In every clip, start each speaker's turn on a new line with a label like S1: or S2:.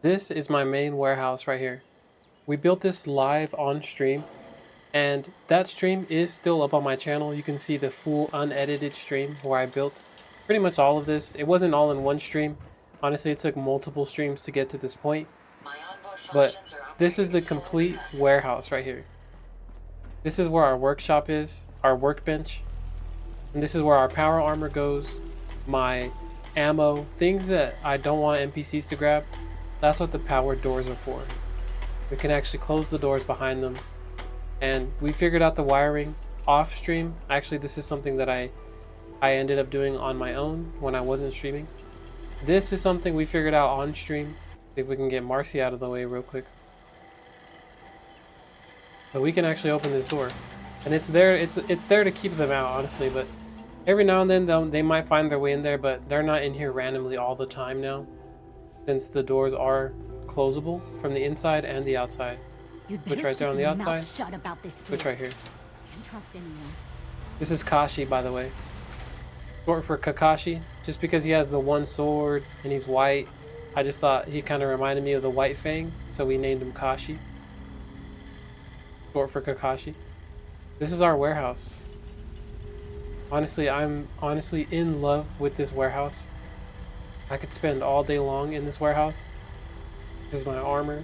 S1: This is my main warehouse right here. We built this live on stream, and that stream is still up on my channel. You can see the full unedited stream where I built pretty much all of this. It wasn't all in one stream. Honestly, it took multiple streams to get to this point, but this is the complete warehouse right here. This is where our workshop is, our workbench, and this is where our power armor goes, my ammo, things that I don't want NPCs to grab. That's what the power doors are for. We can actually close the doors behind them. And we figured out the wiring off stream. Actually, this is something that I ended up doing on my own when I wasn't streaming. This is something we figured out on stream. See if we can get Marcy out of the way real quick. So we can actually open this door. And it's there to keep them out, honestly, but every now and then they might find their way in there, but they're not in here randomly all the time now, since the doors are closable from the inside and the outside. Switch right there on the outside. Switch right here. This is Kashi, by the way. Short for Kakashi, just because he has the one sword and he's white. I just thought he kind of reminded me of the White Fang, so we named him Kashi. Short for Kakashi. This is our warehouse. Honestly, I'm honestly in love with this warehouse. I could spend all day long in this warehouse. This is my armor.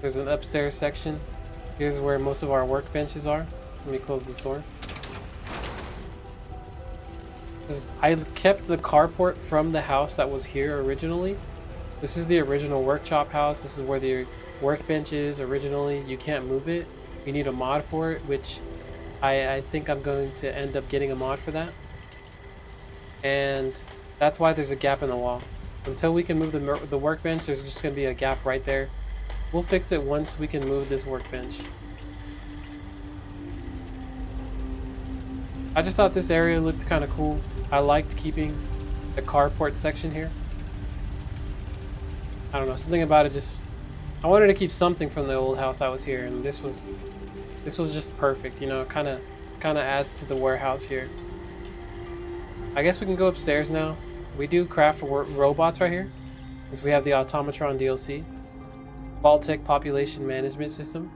S1: There's an upstairs section. Here's where most of our workbenches are. Let me close this door. I kept the carport from the house that was here originally. This is the original workshop house. This is where the workbench is originally. You can't move it. You need a mod for it, which I think I'm going to end up getting a mod for that. And that's why there's a gap in the wall. Until we can move the workbench, there's just going to be a gap right there. We'll fix it once we can move this workbench. I just thought this area looked kind of cool. I liked keeping the carport section here. I don't know, something about it just... I wanted to keep something from the old house I was here, and this was just perfect, you know, kind of adds to the warehouse here. I guess we can go upstairs now. We do craft robots right here, since we have the Automatron DLC. Baltic Population Management System.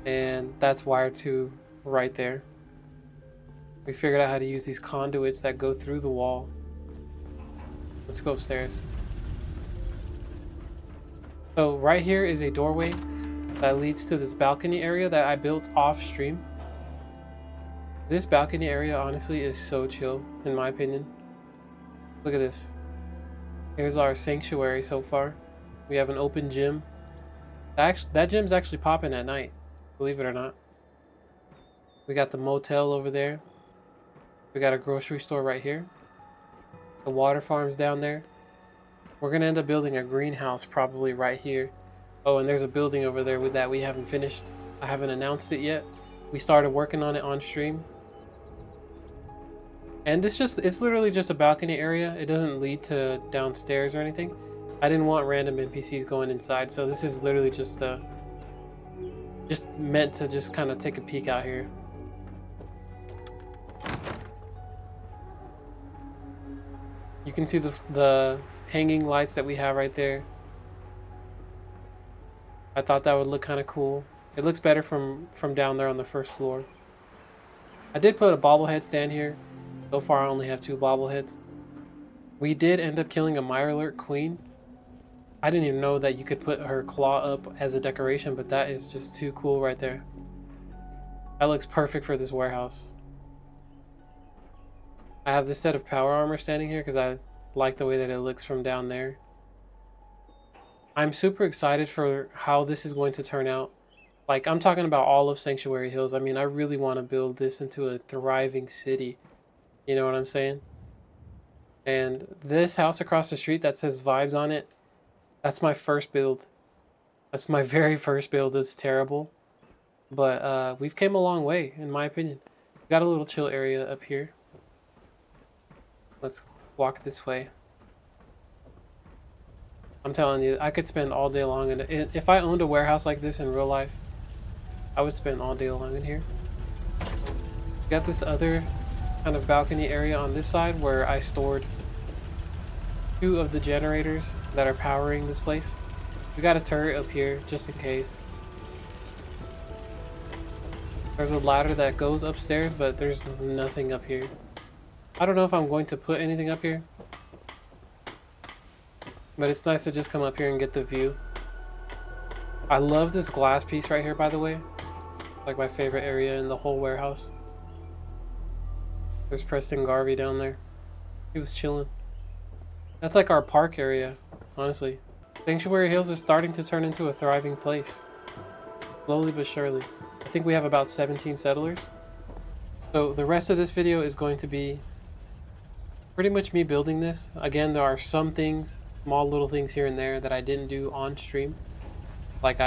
S1: And that's wired to right there. We figured out how to use these conduits that go through the wall. Let's go upstairs. So right here is a doorway that leads to this balcony area that I built off stream. This balcony area honestly is so chill, in my opinion. Look at this. Here's our sanctuary so far. We have an open gym. That gym's actually popping at night, believe it or not. We got the motel over there. We got a grocery store right here. The water farm's down there. We're gonna end up building a greenhouse probably right here. Oh, and there's a building over there with that we haven't finished. I haven't announced it yet. We started working on it on stream. And it's literally just a balcony area. It doesn't lead to downstairs or anything. I didn't want random NPCs going inside, so this is literally just meant to just kind of take a peek out here. You can see the hanging lights that we have right there. I thought that would look kind of cool. It looks better from down there on the first floor. I did put a bobblehead stand here. So far I only have 2 bobbleheads. We did end up killing a Mirelurk queen. I didn't even know that you could put her claw up as a decoration, but that is just too cool right there. That looks perfect for this warehouse. I have this set of power armor standing here because I like the way that it looks from down there. I'm super excited for how this is going to turn out. Like, I'm talking about all of Sanctuary Hills. I mean, I really want to build this into a thriving city. You know what I'm saying? And this house across the street that says Vibes on it, that's my first build. That's my very first build. It's terrible. But we've came a long way, in my opinion. We got a little chill area up here. Let's walk this way. I'm telling you, I could spend all day long in it. If I owned a warehouse like this in real life, I would spend all day long in here. Got this other kind of balcony area on this side where I stored 2 of the generators that are powering this place. We got a turret up here just in case. There's a ladder that goes upstairs, but there's nothing up here. I don't know if I'm going to put anything up here, but it's nice to just come up here and get the view. I love this glass piece right here, by the way. Like my favorite area in the whole warehouse. There's Preston Garvey down there. He was chilling. That's like our park area, honestly. Sanctuary Hills is starting to turn into a thriving place. Slowly but surely. I think we have about 17 settlers. So the rest of this video is going to be pretty much me building this. Again, there are some things, small little things here and there that I didn't do on stream. Like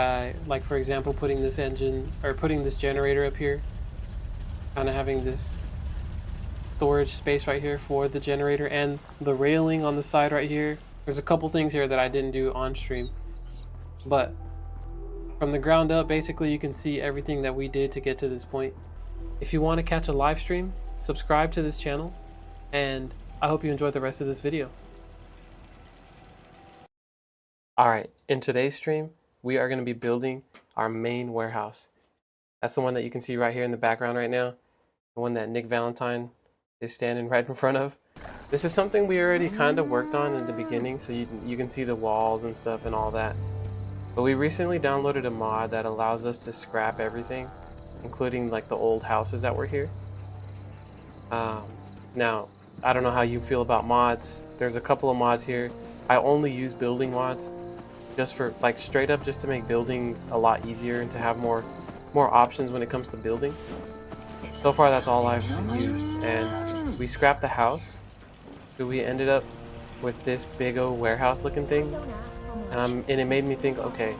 S1: for example, putting this engine, or putting this generator up here. Kind of having this storage space right here for the generator and the railing on the side right here. There's a couple things here that I didn't do on stream. But from the ground up, basically you can see everything that we did to get to this point. If you want to catch a live stream, subscribe to this channel, and I hope you enjoy the rest of this video. Alright, in today's stream, we are going to be building our main warehouse. That's the one that you can see right here in the background right now. The one that Nick Valentine is standing right in front of. This is something we already kind of worked on in the beginning, so you can see the walls and stuff and all that. But we recently downloaded a mod that allows us to scrap everything, including like the old houses that were here. Now, I don't know how you feel about mods. There's a couple of mods here. I only use building mods, just for like straight up just to make building a lot easier and to have more options when it comes to building. So far that's all I've used, and we scrapped the house, so we ended up with this big old warehouse looking thing, and it made me think, okay,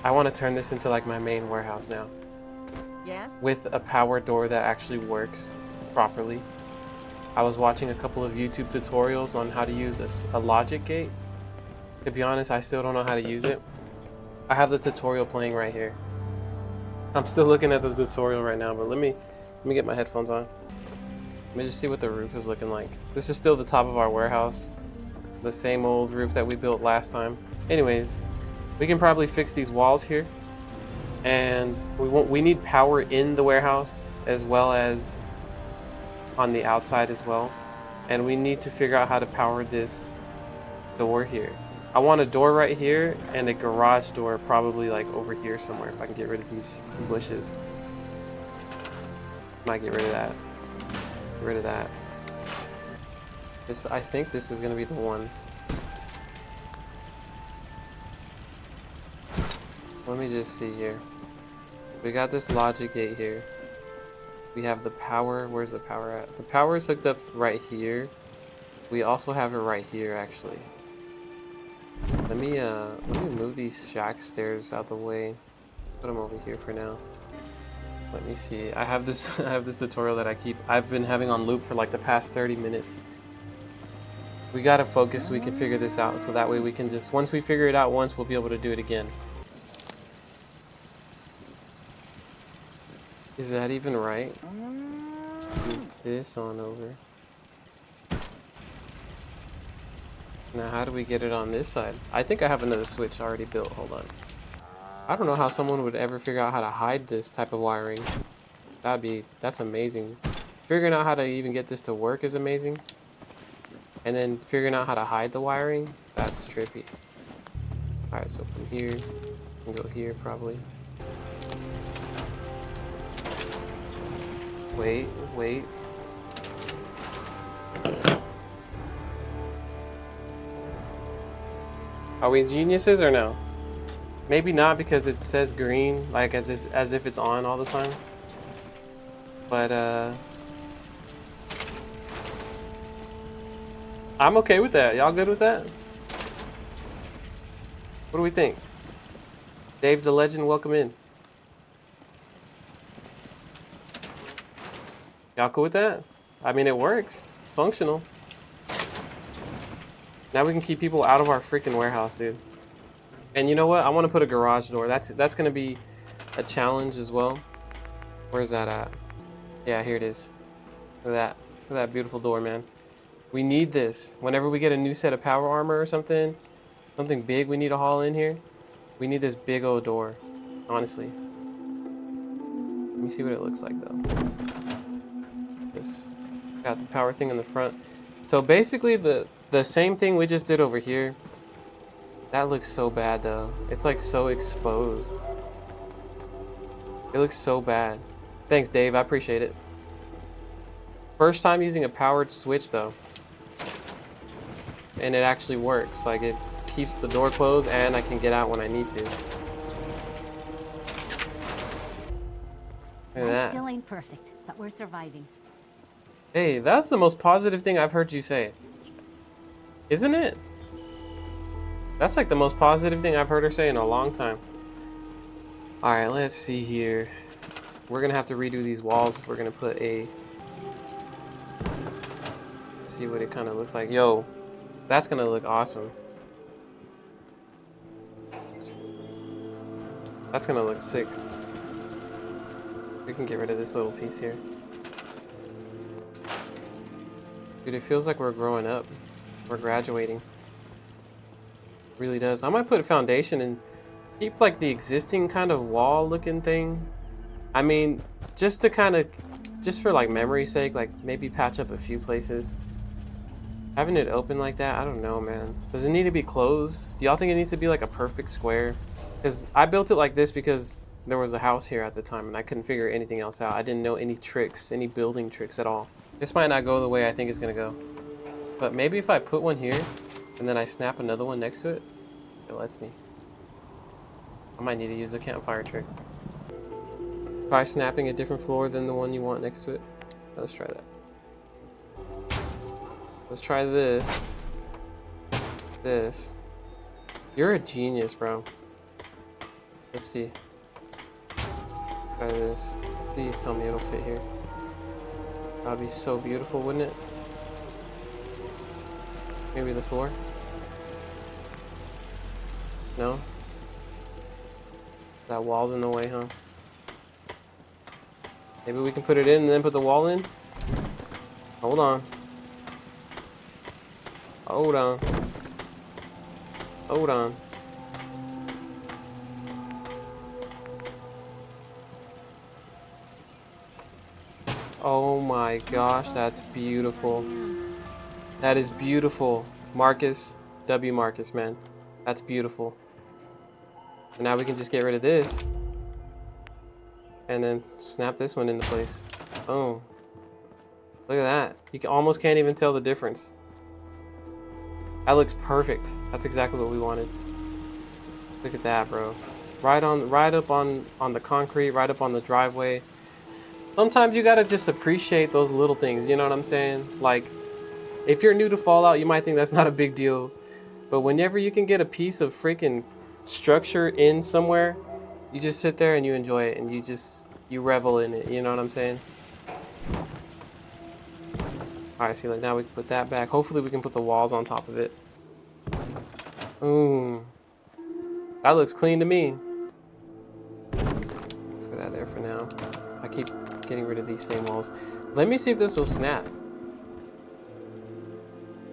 S1: I want to turn this into like my main warehouse now. Yeah. With a power door that actually works properly. I was watching a couple of YouTube tutorials on how to use a logic gate. To be honest, I still don't know how to use it. I have the tutorial playing right here. I'm still looking at the tutorial right now, but let me get my headphones on. Let me just see what the roof is looking like. This is still the top of our warehouse. The same old roof that we built last time. Anyways, we can probably fix these walls here. And we need power in the warehouse as well as on the outside as well. And we need to figure out how to power this door here. I want a door right here and a garage door probably like over here somewhere if I can get rid of these bushes. Might get rid of that. Get rid of that. I think this is gonna be the one. Let me just see here. We got this logic gate here. We have the power. Where's the power at? The power is hooked up right here. We also have it right here actually. Let me move these shack stairs out the way. Put them over here for now. Let me see. I have this tutorial that I've been having on loop for like the past 30 minutes. We gotta focus so we can figure this out, so that way we can just, once we figure it out once, we'll be able to do it again. Is that even right? Move this on over. Now how do we get it on this side? I think I have another switch already built. Hold on. I don't know how someone would ever figure out how to hide this type of wiring. That's amazing. Figuring out how to even get this to work is amazing. And then figuring out how to hide the wiring, that's trippy. Alright, so from here, we can go here probably. Wait. Are we geniuses or no? Maybe not, because it says green, like as if it's on all the time. But I'm okay with that. Y'all good with that? What do we think? Dave the Legend, welcome in. Y'all cool with that? I mean, it works. It's functional. Now we can keep people out of our freaking warehouse, dude. And you know what? I want to put a garage door. That's going to be a challenge as well. Where's that at? Yeah, here it is. Look at that. Look at that beautiful door, man. We need this. Whenever we get a new set of power armor or something big we need to haul in here, we need this big old door, honestly. Let me see what it looks like though. Just got the power thing in the front. So basically the same thing we just did over here. That looks so bad though. It's like so exposed. It looks so bad. Thanks, Dave. I appreciate it. First time using a powered switch though. And it actually works. Like it keeps the door closed and I can get out when I need to. Look at that.
S2: Still ain't perfect, but we're surviving.
S1: Hey, that's the most positive thing I've heard you say. Isn't it? That's like the most positive thing I've heard her say in a long time. Alright, let's see here. We're gonna have to redo these walls if we're gonna put a... Let's see what it kind of looks like. Yo, that's gonna look awesome. That's gonna look sick. We can get rid of this little piece here. Dude, it feels like we're growing up. We're graduating. It really does. I might put a foundation and keep like the existing kind of wall looking thing. I mean, just to kind of, just for like memory's sake, like maybe patch up a few places. Having it open like that, I don't know, man. Does it need to be closed? Do y'all think it needs to be like a perfect square? Because I built it like this because there was a house here at the time and I couldn't figure anything else out. I didn't know any tricks, any building tricks at all. This might not go the way I think it's gonna go. But maybe if I put one here and then I snap another one next to it, it lets me. I might need to use the campfire trick. Try snapping a different floor than the one you want next to it. Let's try that. Let's try this. This. You're a genius, bro. Let's see. Try this. Please tell me it'll fit here. That'd be so beautiful, wouldn't it? Maybe the floor? No? That wall's in the way, huh? Maybe we can put it in and then put the wall in? Hold on. Hold on. Hold on. Oh my gosh, that's beautiful. That is beautiful. Marcus, W. Marcus, man. That's beautiful. And now we can just get rid of this. And then snap this one into place. Boom. Look at that. You almost can't even tell the difference. That looks perfect. That's exactly what we wanted. Look at that, bro. Right up on the concrete, right up on the driveway. Sometimes you gotta just appreciate those little things, you know what I'm saying? Like, if you're new to Fallout, you might think that's not a big deal. But whenever you can get a piece of freaking structure in somewhere, you just sit there and you enjoy it and you revel in it, you know what I'm saying? Alright, see, like now we can put that back. Hopefully we can put the walls on top of it. Boom. That looks clean to me. Let's put that there for now. I keep getting rid of these same walls. Let me see if this will snap.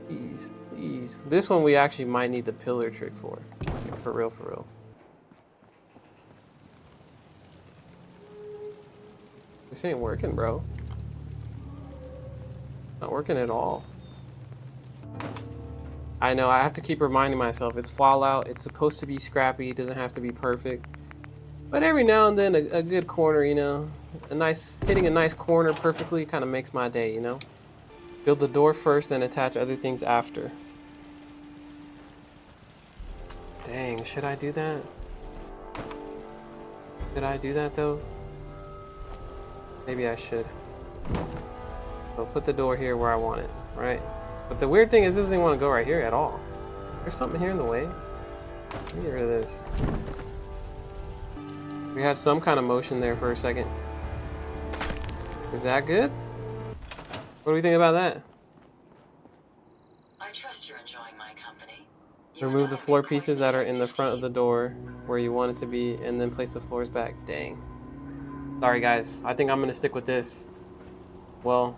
S1: Please, please. This one we actually might need the pillar trick for. For real, for real. This ain't working, bro. Not working at all. I know, I have to keep reminding myself, it's Fallout, it's supposed to be scrappy, it doesn't have to be perfect. But every now and then, a good corner, you know, hitting a nice corner perfectly kind of makes my day, you know? Build the door first, then attach other things after. Dang, should I do that? Should I do that, though? Maybe I should. So put the door here where I want it, right? But the weird thing is, it doesn't want to go right here at all. There's something here in the way. Let me get rid of this. We had some kind of motion there for a second. Is that good? What do we think about that?
S3: I trust you're enjoying my company.
S1: Remove the floor pieces that are in the front of the door where you want it to be, and then place the floors back. Dang. Sorry, guys. I think I'm going to stick with this. Well,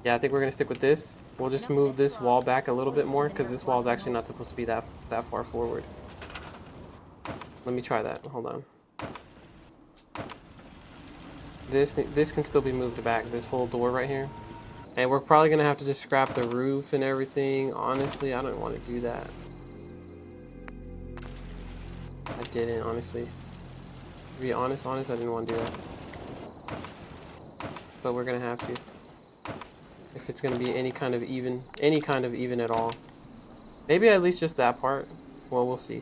S1: yeah, I think we're going to stick with this. We'll just move this wall back a little bit more because this wall is actually not supposed to be that far forward. Let me try that. Hold on. This can still be moved back. This whole door right here. And we're probably gonna have to just scrap the roof and everything. Honestly, I don't want to do that. I didn't, honestly. To be honest, I didn't want to do that. But we're gonna have to. If it's gonna be any kind of even at all. Maybe at least just that part. Well, we'll see.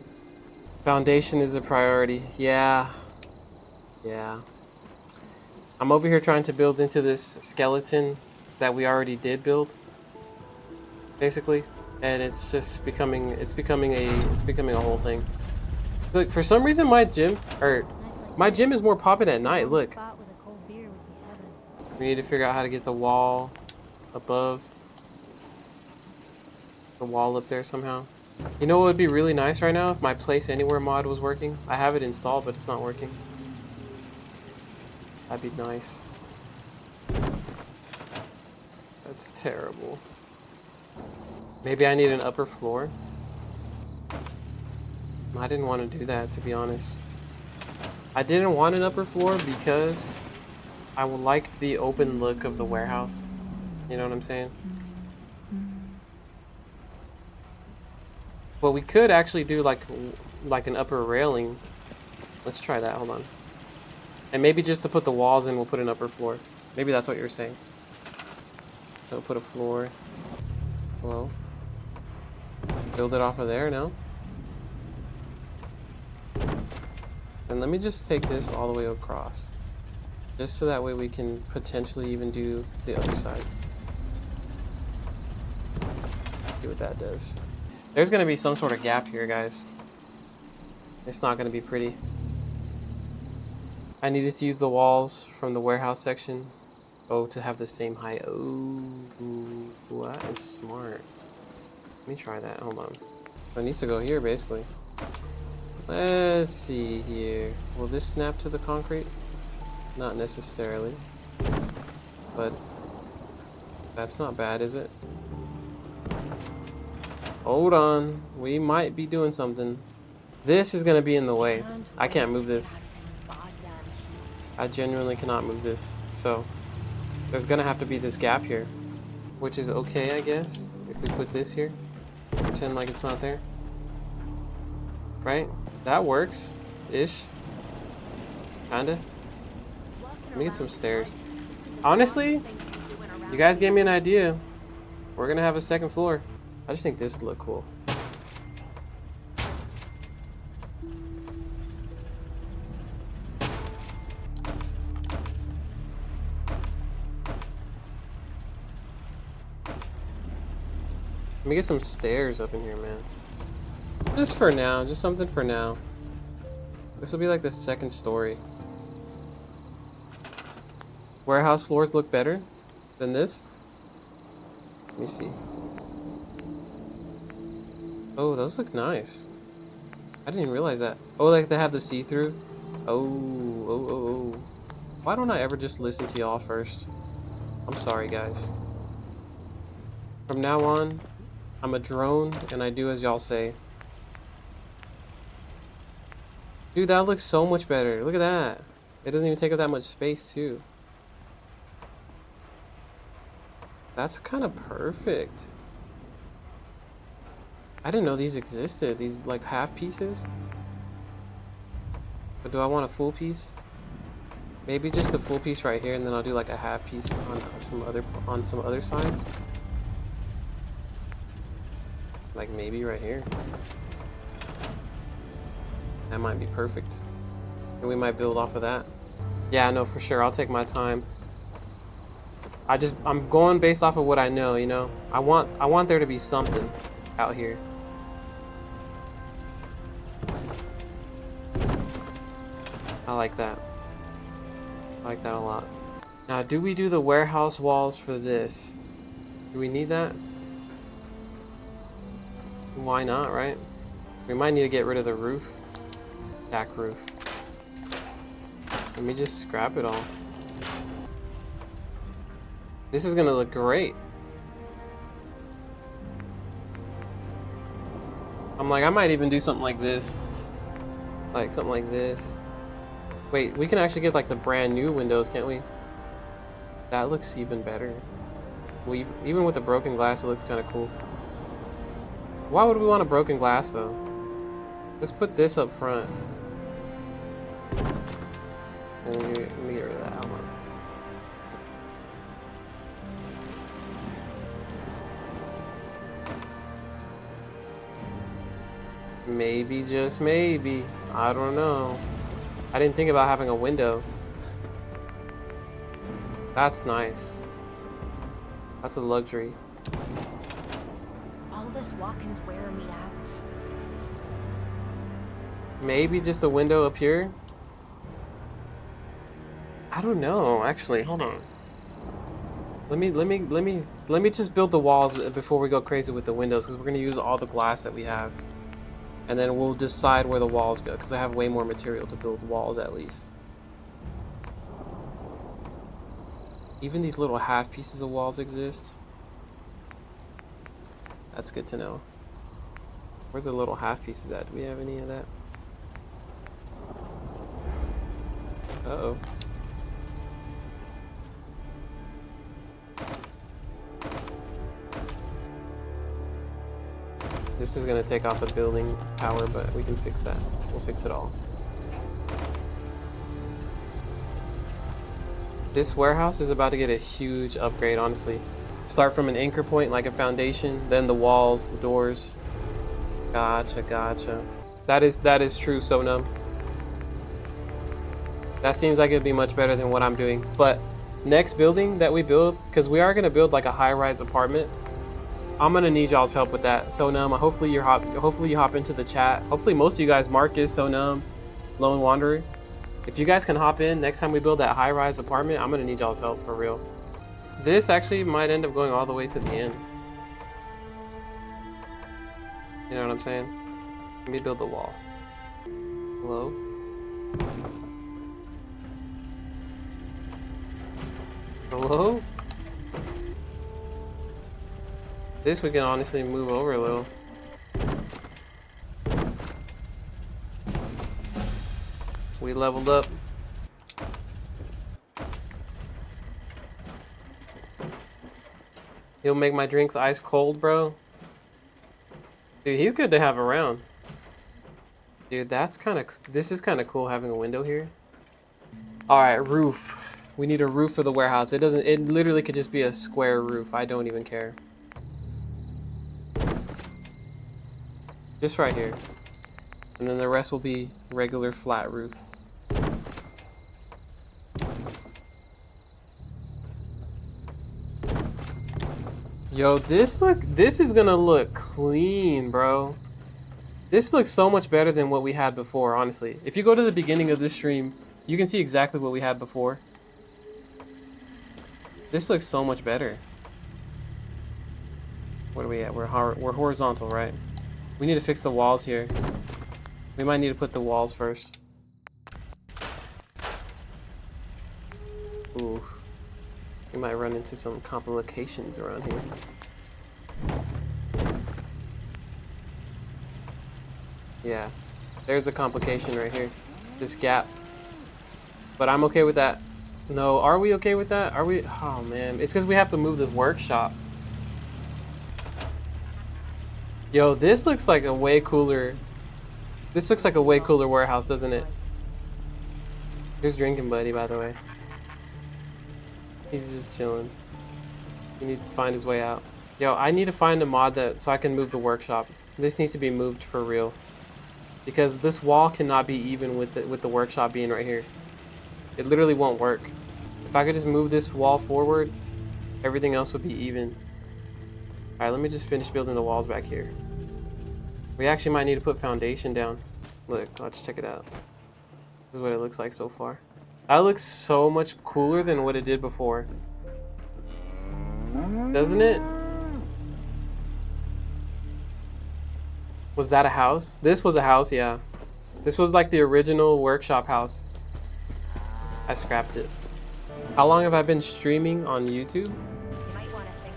S1: Foundation is a priority. Yeah. Yeah. I'm over here trying to build into this skeleton that we already did build, basically, and it's just becoming a whole thing. Look, for some reason my gym is more popping at night. Look, we need to figure out how to get the wall above the wall up there somehow. You know what would be really nice right now if my Place Anywhere mod was working? I have it installed, but it's not working. That'd be nice. That's terrible. Maybe I need an upper floor. I didn't want to do that, to be honest. I didn't want an upper floor because I liked the open look of the warehouse. You know what I'm saying? Well, we could actually do like an upper railing. Let's try that. Hold on. And maybe just to put the walls in, we'll put an upper floor. Maybe that's what you're saying. So put a floor. Hello? Build it off of there, no? And let me just take this all the way across. Just so that way we can potentially even do the other side. See what that does. There's gonna be some sort of gap here, guys. It's not gonna be pretty. I needed to use the walls from the warehouse section. Oh, to have the same height. Oh, that is smart. Let me try that. Hold on. It needs to go here, basically. Let's see here. Will this snap to the concrete? Not necessarily. But that's not bad, is it? Hold on. We might be doing something. This is going to be in the way. I can't move this. I genuinely cannot move this. So there's going to have to be this gap here. Which is okay, I guess. If we put this here. Pretend like it's not there. Right? That works. Ish. Kinda. Let me get some stairs. Honestly, you guys gave me an idea. We're gonna have a second floor. I just think this would look cool. Let me get some stairs up in here, man. Just for now, just something for now. This will be like the second story. Warehouse floors look better than this. Let me see. Oh, those look nice. I didn't even realize that. Oh, like they have the see-through. Oh. Why don't I ever just listen to y'all first? I'm sorry, guys. From now on, I'm a drone and I do as y'all say. Dude, that looks so much better. Look at that. It doesn't even take up that much space, too. That's kind of perfect. I didn't know these existed. These, like, half pieces. But do I want a full piece? Maybe just a full piece right here, and then I'll do, like, a half piece on some other sides. Like, maybe right here. That might be perfect. And we might build off of that. Yeah, no, for sure. I'll take my time. I'm going based off of what I know, you know? I want there to be something out here. I like that. I like that a lot. Now, do we do the warehouse walls for this? Do we need that? Why not, right? We might need to get rid of the roof. Back roof. Let me just scrap it all. This is gonna look great. I'm like, I might even do something like this. Like something like this. Wait, we can actually get like the brand new windows, can't we? That looks even better. Even with the broken glass, it looks kind of cool. Why would we want a broken glass though? Let's put this up front. And let me get rid of that. Hold on. Maybe, just maybe. I don't know. I didn't think about having a window. That's nice. That's a luxury.
S2: All this walking's wearing me out.
S1: Maybe just a window up here? I don't know, actually. Hold on. Let me just build the walls before we go crazy with the windows, because we're gonna use all the glass that we have. And then we'll decide where the walls go, because I have way more material to build walls at least. Even these little half pieces of walls exist. That's good to know. Where's the little half pieces at? Do we have any of that? Uh-oh. This is gonna take off the building power, but we can fix that. We'll fix it all. This warehouse is about to get a huge upgrade, honestly. Start from an anchor point, like a foundation, then the walls, the doors. Gotcha, gotcha. That is true, Sonum. That seems like it'd be much better than what I'm doing. But next building that we build, because we are gonna build like a high-rise apartment, I'm gonna need y'all's help with that. Sonum, hopefully you hop into the chat. Hopefully most of you guys, Marcus, Sonum, Lone Wanderer. If you guys can hop in next time we build that high-rise apartment, I'm gonna need y'all's help for real. This actually might end up going all the way to the end. You know what I'm saying? Let me build the wall. Hello? Hello? This we can honestly move over a little. We leveled up. He'll make my drinks ice cold, bro. Dude, he's good to have around. Dude, this is kind of cool having a window here. All right, roof. We need a roof for the warehouse. It literally could just be a square roof. I don't even care. Just right here. And then the rest will be regular flat roof. Yo, this is gonna look clean, bro. This looks so much better than what we had before, honestly. If you go to the beginning of this stream, you can see exactly what we had before. This looks so much better. What are we at? We're horizontal, right? We need to fix the walls here. We might need to put the walls first. Ooh. We might run into some complications around here. Yeah. There's the complication right here. This gap. But I'm okay with that. No, are we okay with that? Are we? Oh man, it's because we have to move the workshop. Yo, this looks like a way cooler. This looks like a way cooler warehouse, doesn't it? Here's Drinking Buddy, by the way. He's just chilling. He needs to find his way out. Yo, I need to find a mod so I can move the workshop. This needs to be moved for real. Because this wall cannot be even with the workshop being right here. It literally won't work. If I could just move this wall forward, everything else would be even. Alright, let me just finish building the walls back here. We actually might need to put foundation down. Look, let's check it out. This is what it looks like so far. That looks so much cooler than what it did before. Doesn't it? Was that a house? This was a house, yeah. This was like the original workshop house. I scrapped it. How long have I been streaming on YouTube?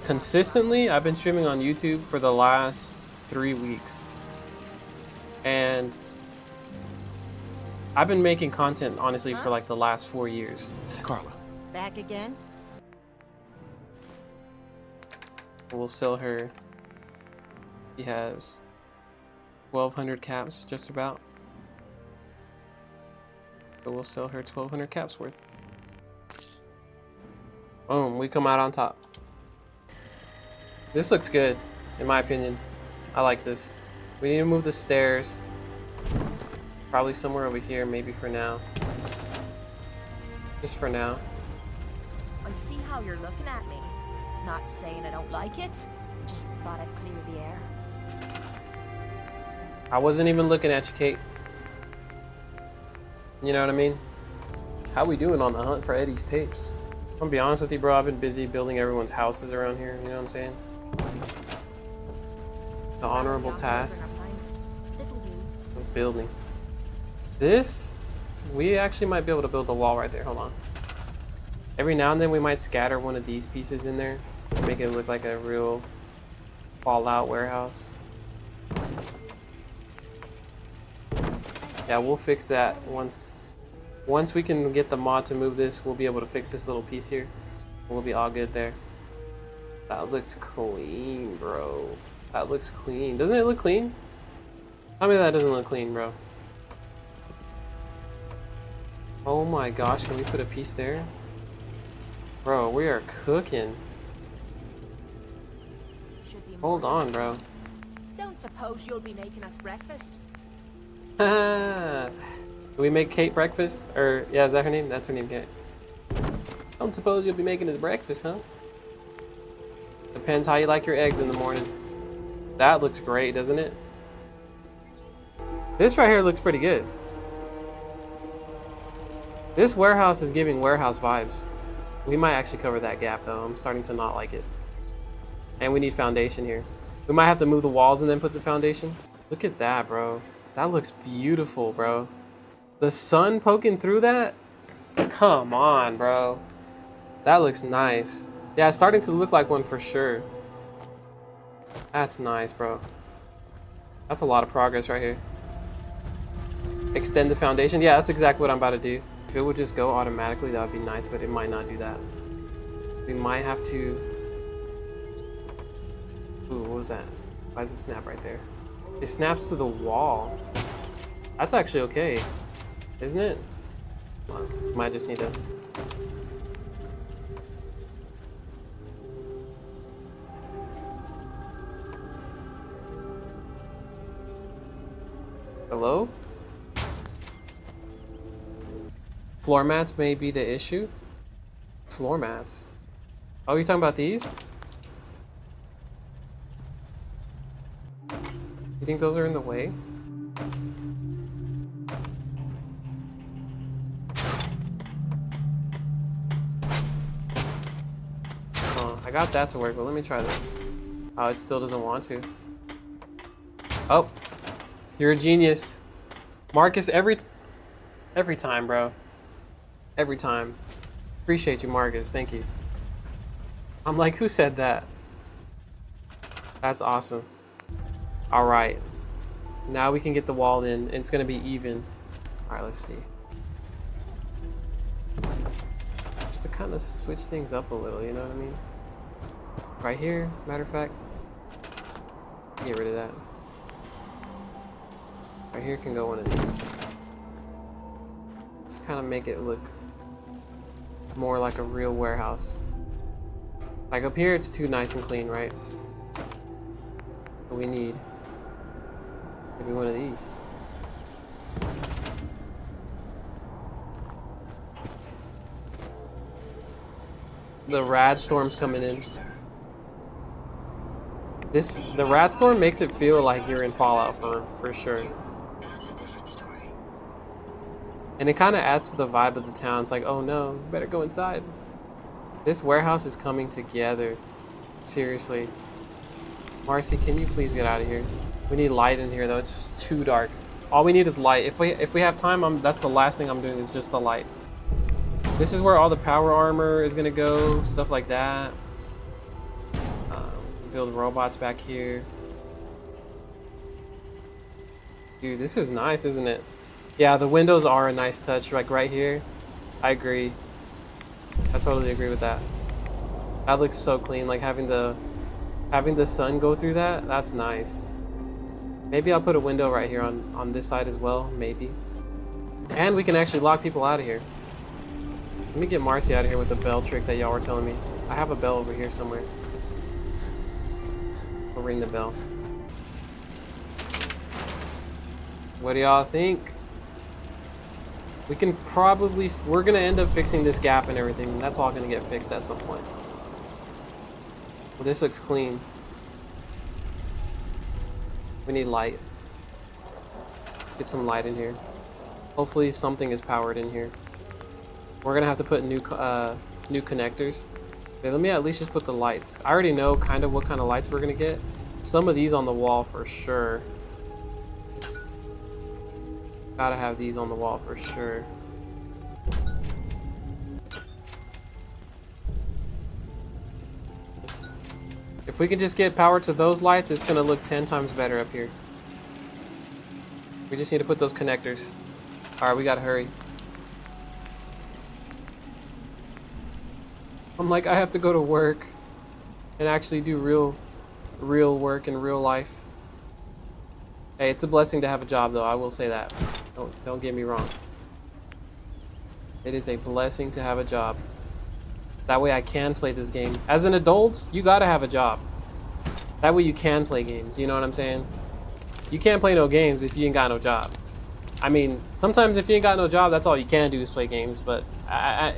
S1: Consistently, I've been streaming on YouTube for the last 3 weeks. And I've been making content, honestly, for like the last 4 years.
S4: Carla.
S5: Back again?
S1: We'll sell her. He has 1,200 caps, just about. So we'll sell her 1,200 caps worth. Boom, we come out on top. This looks good, in my opinion. I like this. We need to move the stairs. Probably somewhere over here, maybe for now. Just for now.
S2: I see how you're looking at me. Not saying I don't like it. Just thought I'd clear the air.
S1: I wasn't even looking at you, Kate. You know what I mean? How we doing on the hunt for Eddie's tapes? I'm gonna be honest with you, bro. I've been busy building everyone's houses around here. You know what I'm saying? The honorable task
S2: This'll do.
S1: of building. This, we actually might be able to build a wall right there. Hold on. Every now and then we might scatter one of these pieces in there to make it look like a real Fallout warehouse. Yeah, we'll fix that once we can get the mod to move this. We'll be able to fix this little piece here. We'll be all good there. That looks clean, bro. That looks clean. Doesn't it look clean? Tell me that doesn't look clean, bro. Oh my gosh, can we put a piece there? Bro, we are cooking.
S2: Should be
S1: Hold
S2: more
S1: on, bro.
S2: Don't suppose you'll be making us breakfast?
S1: Do we make Kate breakfast? Or, yeah, is that her name? That's her name, Kate. Don't suppose you'll be making his breakfast, huh? Depends how you like your eggs in the morning. That looks great, doesn't it? This right here looks pretty good. This warehouse is giving warehouse vibes. We might actually cover that gap, though. I'm starting to not like it. And we need foundation here. We might have to move the walls and then put the foundation. Look at that, bro. That looks beautiful, bro. The sun poking through that? Come on, bro. That looks nice. Yeah, it's starting to look like one for sure. That's nice, bro. That's a lot of progress right here. Extend the foundation. Yeah, that's exactly what I'm about to do. If it would just go automatically, that would be nice, but it might not do that. We might have to... Ooh, what was that? Why does it snap right there? It snaps to the wall. That's actually okay, isn't it? Might just need to... Hello? Floor mats may be the issue. Floor mats. Oh, you talking about these? You think those are in the way? Oh, I got that to work, but let me try this. Oh, it still doesn't want to. Oh, you're a genius. Marcus, every time, bro. Every time. Appreciate you, Marcus. Thank you. I'm like, who said that? That's awesome. All right. Now we can get the wall in. It's going to be even. All right, let's see. Just to kind of switch things up a little, you know what I mean? Right here, matter of fact. Get rid of that. Right here can go one of these. Let's kind of make it look more like a real warehouse. Like up here, it's too nice and clean, right? What we need maybe one of these. The rad storm's coming in. The rad storm makes it feel like you're in Fallout for sure.
S3: That's a different story.
S1: And it kind of adds to the vibe of the town. It's like, oh no, you better go inside. This warehouse is coming together. Seriously. Marcy, can you please get out of here? We need light in here though. It's just too dark. All we need is light. If we have time, that's the last thing I'm doing is just the light. This is where all the power armor is gonna go, stuff like that. Build robots back here. Dude, this is nice, isn't it? Yeah, the windows are a nice touch, like right here. I agree. I totally agree with that. That looks so clean, like having the sun go through that. That's nice. Maybe I'll put a window right here on this side as well, maybe. And we can actually lock people out of here. Let me get Marcy out of here with the bell trick that y'all were telling me. I have a bell over here somewhere. We'll ring the bell. What do y'all think? We can probably, we're gonna end up fixing this gap and everything. That's all gonna get fixed at some point. Well, this looks clean. We need light. Let's get some light in here. Hopefully something is powered in here. We're gonna have to put new connectors. Okay, let me at least just put the lights. I already know kind of what kind of lights we're gonna get. Some of these on the wall for sure. Gotta have these on the wall for sure. If we can just get power to those lights, it's gonna look 10 times better up here. We just need to put those connectors. All right, we gotta hurry. I'm like, I have to go to work and actually do real work in real life. Hey, it's a blessing to have a job though, I will say that. Don't get me wrong. It is a blessing to have a job. That way I can play this game. As an adult, you gotta have a job. That way you can play games, you know what I'm saying? You can't play no games if you ain't got no job. I mean, sometimes if you ain't got no job, that's all you can do is play games, but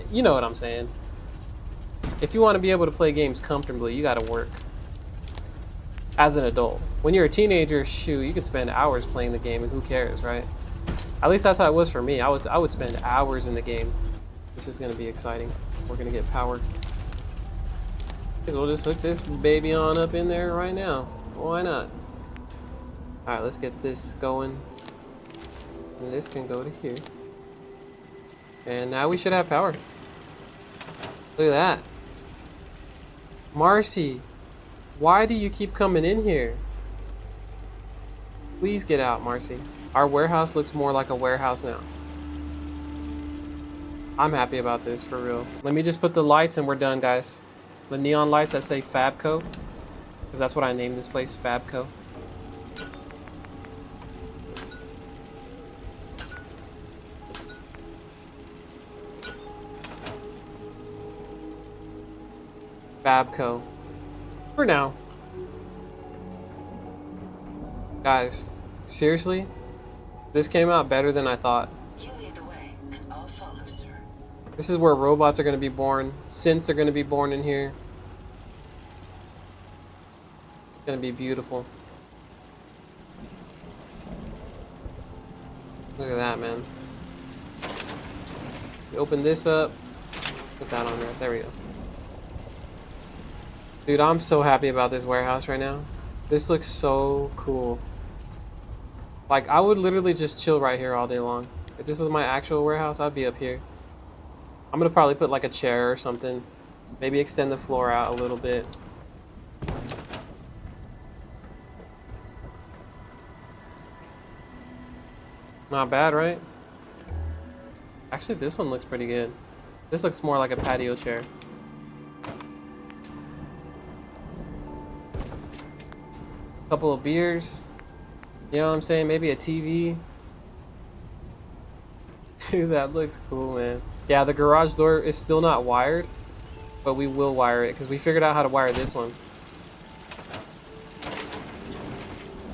S1: you know what I'm saying. If you want to be able to play games comfortably, you gotta work. As an adult. When you're a teenager, shoot, you can spend hours playing the game and who cares, right? At least that's how it was for me. I would spend hours in the game. This is gonna be exciting. We're gonna get power. Because we'll just hook this baby on up in there right now. Why not? Alright, let's get this going. And this can go to here. And now we should have power. Look at that. Marcy, why do you keep coming in here? Please get out, Marcy. Our warehouse looks more like a warehouse now. I'm happy about this, for real. Let me just put the lights and we're done, guys. The neon lights that say Fabco, because that's what I named this place, Fabco. Fabco. For now. Guys, seriously? This came out better than I thought.
S3: You lead the way, and I'll follow, sir.
S1: This is where robots are going to be born. Synths are going to be born in here. It's going to be beautiful. Look at that, man. We open this up. Put that on there. There we go. Dude, I'm so happy about this warehouse right now. This looks so cool. Like, I would literally just chill right here all day long. If this was my actual warehouse, I'd be up here. I'm gonna probably put like a chair or something. Maybe extend the floor out a little bit. Not bad, right? Actually, this one looks pretty good. This looks more like a patio chair. Couple of beers. You know what I'm saying? Maybe a TV. Dude, that looks cool, man. Yeah, the garage door is still not wired, but we will wire it because we figured out how to wire this one.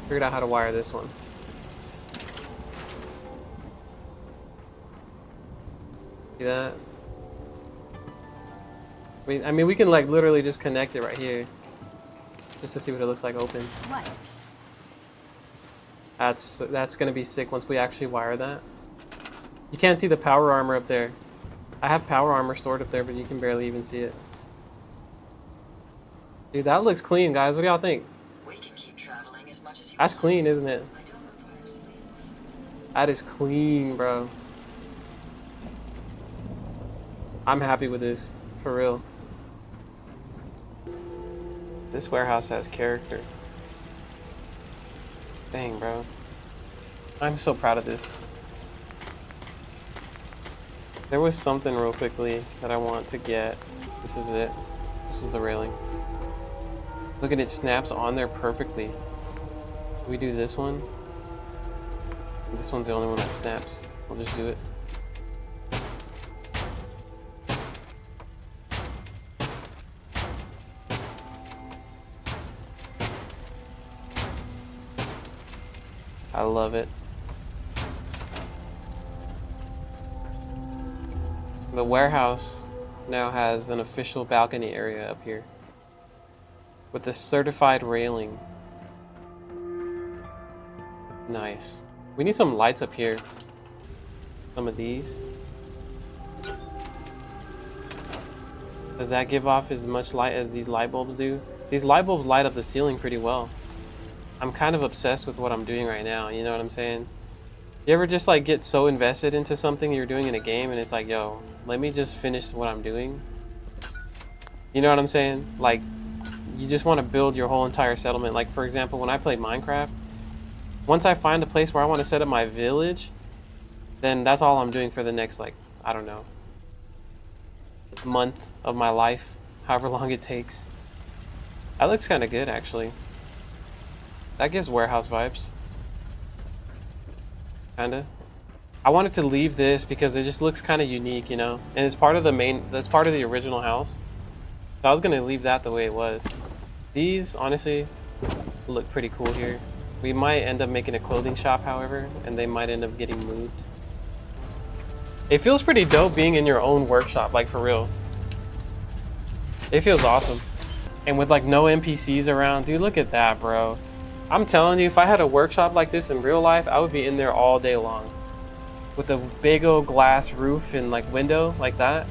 S1: Figured out how to wire this one. See that? I mean, we can like literally just connect it right here, just to see what it looks like open.
S2: What?
S1: That's gonna be sick once we actually wire that. You can't see the power armor up there. I have power armor stored up there, but you can barely even see it. Dude, that looks clean, guys. What do y'all think?
S3: We can keep traveling as much as you
S1: That's
S3: want.
S1: clean, isn't it?
S3: I don't require sleep.
S1: That is clean, bro. I'm happy with this, for real. This warehouse has character. Dang, bro. I'm so proud of this. There was something real quickly that I want to get. This is it. This is the railing. Look at it, snaps on there perfectly. We do this one. This one's the only one that snaps. We'll just do it. I love it. The warehouse now has an official balcony area up here with the certified railing. Nice. We need some lights up here. Some of these. Does that give off as much light as these light bulbs do? These light bulbs light up the ceiling pretty well. I'm kind of obsessed with what I'm doing right now, you know what I'm saying? You ever just like get so invested into something you're doing in a game and it's like, yo, let me just finish what I'm doing? You know what I'm saying? Like, you just want to build your whole entire settlement. Like, for example, when I play Minecraft, once I find a place where I want to set up my village, then that's all I'm doing for the next, like, I don't know, month of my life, however long it takes. That looks kind of good, actually. That gives warehouse vibes. Kinda. I wanted to leave this because it just looks kind of unique, you know? And it's part of the that's part of the original house. So I was gonna leave that the way it was. These, honestly, look pretty cool here. We might end up making a clothing shop, however, and they might end up getting moved. It feels pretty dope being in your own workshop, like for real. It feels awesome. And with like no NPCs around, dude, look at that, bro. I'm telling you, if I had a workshop like this in real life, I would be in there all day long. With a big old glass roof and like window like that,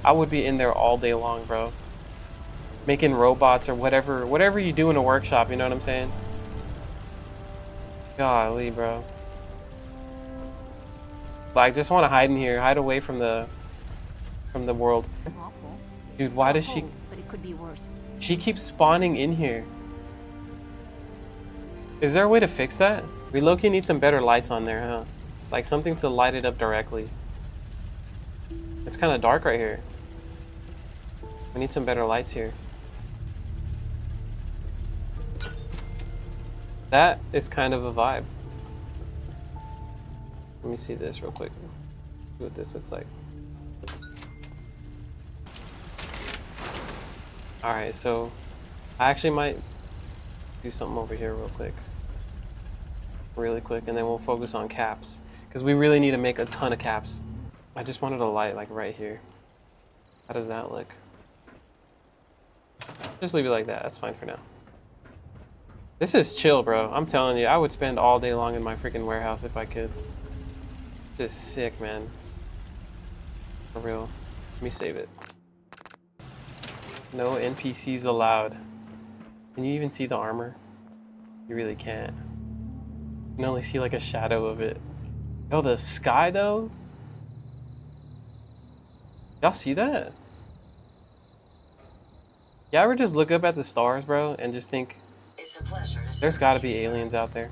S1: I would be in there all day long, bro. Making robots or whatever you do in a workshop, you know what I'm saying? Golly, bro. Like, just want to hide in here, hide away from the world.
S2: Awful.
S1: Dude, why does she?
S2: But it could be worse.
S1: She keeps spawning in here. Is there a way to fix that? We low-key need some better lights on there, huh? Like something to light it up directly. It's kind of dark right here. We need some better lights here. That is kind of a vibe. Let me see this real quick. See what this looks like. Alright, so I actually might do something over here real quick. Really quick, and then we'll focus on caps. Because we really need to make a ton of caps. I just wanted a light like right here. How does that look? Just leave it like that, that's fine for now. This is chill, bro. I'm telling you, I would spend all day long in my freaking warehouse if I could. This is sick, man. For real. Let me save it. No NPCs allowed. Can you even see the armor? You really can't. You can only see like a shadow of it. Oh, the sky though? Y'all see that? You ever just look up at the stars, bro, and just think,
S3: It's a pleasure to
S1: there's
S3: serve
S1: gotta
S3: you,
S1: be
S3: sir.
S1: aliens out there.